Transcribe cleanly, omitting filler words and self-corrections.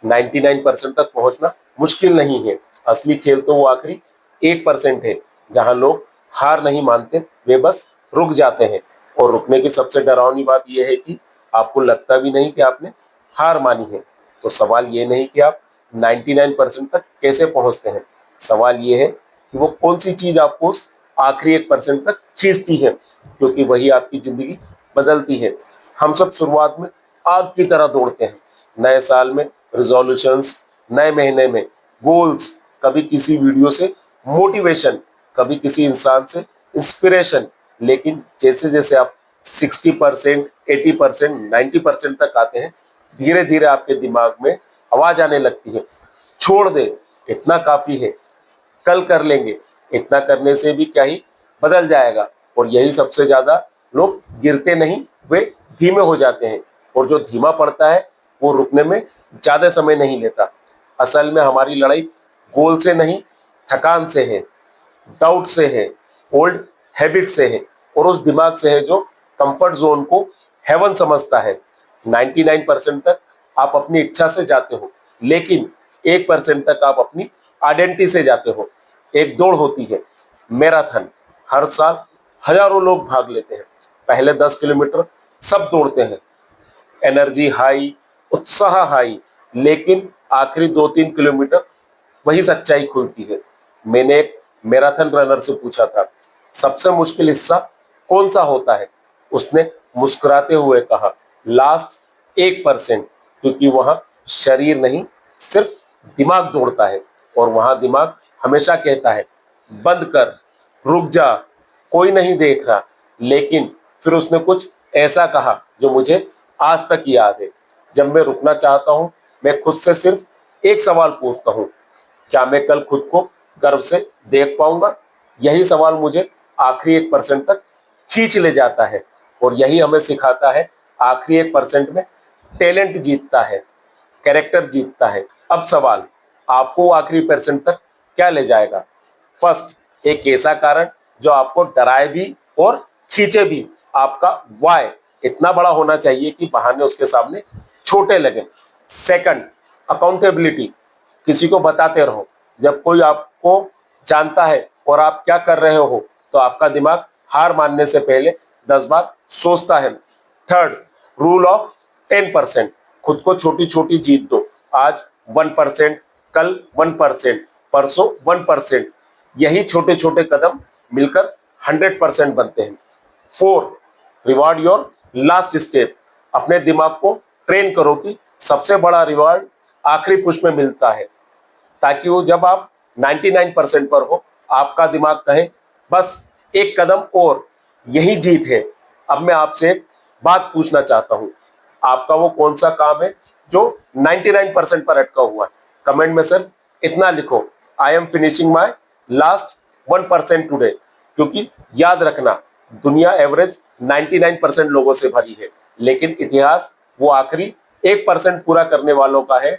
99% तक पहुंचना मुश्किल नहीं है। असली खेल तो वो आखिरी 1% है, जहां लोग हार नहीं मानते, वे बस रुक जाते हैं। और रुकने की सबसे डरावनी बात यह है कि आपको लगता भी नहीं कि आपने हार मानी है। तो सवाल ये नहीं कि आप 99% तक कैसे पहुंचते हैं, सवाल ये है कि वो कौन सी चीज आपको उस आखिरी 1% तक खींचती है, क्योंकि वही आपकी जिंदगी बदलती है। हम सब शुरुआत में आग की तरह दौड़ते हैं, नए साल में रिजोल्यूशंस, नए महीने में गोल्स, कभी किसी वीडियो से मोटिवेशन, कभी किसी इंसान से इंस्पिरेशन। लेकिन जैसे जैसे आप 60%, 80%, 90% तक आते हैं, धीरे धीरे आपके दिमाग में आवाज आने लगती है, छोड़ दे, इतना काफी है, कल कर लेंगे, इतना करने से भी क्या ही बदल जाएगा। और यही सबसे ज्यादा लोग गिरते नहीं, वे धीमे हो जाते हैं। और जो धीमा पड़ता है वो रुकने में ज्यादा समय नहीं लेता। असल में हमारी लड़ाई गोल से नहीं, थकान से है, डाउट से है, ओल्ड हैबिट से है, और उस दिमाग से है जो कंफर्ट जोन को हेवन समझता है। 99% तक आप अपनी इच्छा से जाते हो, लेकिन 1% तक आप अपनी आइडेंटिटी से जाते हो। एक दौड़ होती है, मैराथन, हर साल हजारों लोग भाग लेते हैं। पहले 10 किलोमीटर सब दौड़ते हैं, एनर्जी हाई, उत्साह हाई, लेकिन आखिरी 2-3 किलोमीटर वही सच्चाई खुलती है। मैंने एक मैराथन रनर से पूछा था, सबसे मुश्किल हिस्सा कौन सा होता है? उसने मुस्कुराते हुए कहा, लास्ट 1%, क्योंकि वहां शरीर नहीं, सिर्फ दिमाग दौड़ता है। और वहां दिमाग हमेशा कहता है, बंद कर, रुक जा, कोई नहीं देख रहा। लेकिन फिर उसने कुछ ऐसा कहा जो मुझे आज तक याद है, जब मैं रुकना चाहता हूं, मैं खुद से सिर्फ एक सवाल पूछता हूं, क्या मैं कल खुद को गर्व से देख पाऊंगा? यही सवाल मुझे आखिरी 1% तक खींच ले जाता है। और यही हमें सिखाता है, आखिरी 1% में टैलेंट जीतता है, कैरेक्टर जीतता है। अब सवाल, आपको आखिरी परसेंट तक क्या ले जाएगा? फर्स्ट, एक ऐसा कारण जो आपको डराए भी और खींचे भी। आपका वाई इतना बड़ा होना चाहिए कि बहाने उसके सामने छोटे लगे। सेकंड, अकाउंटेबिलिटी, किसी को बताते रहो। जब कोई आपको जानता है और आप क्या कर रहे हो, तो आपका दिमाग हार मानने से पहले 10 बार सोचता है। थर्ड, रूल ऑफ 10%, खुद को छोटी छोटी जीत दो। आज 1%, कल 1%, परसों 1%। यही छोटे छोटे कदम मिलकर 100% बनते हैं। Four, reward your last step, अपने दिमाग को ट्रेन करो कि सबसे बड़ा रिवॉर्ड आखिरी पुश में मिलता है, ताकि वो जब आप 99% पर हो, आपका दिमाग कहे, बस एक कदम और, यही जीत है। अब मैं आपसे एक बात पूछना चाहता हूं, आपका वो कौन सा काम है जो 99% पर अटका हुआ है? कमेंट में सिर्फ इतना लिखो, I am finishing my last 1% today. क्योंकि याद रखना, दुनिया एवरेज 99% लोगों से भरी है, लेकिन इतिहास वो आखिरी 1% पूरा करने वालों का है,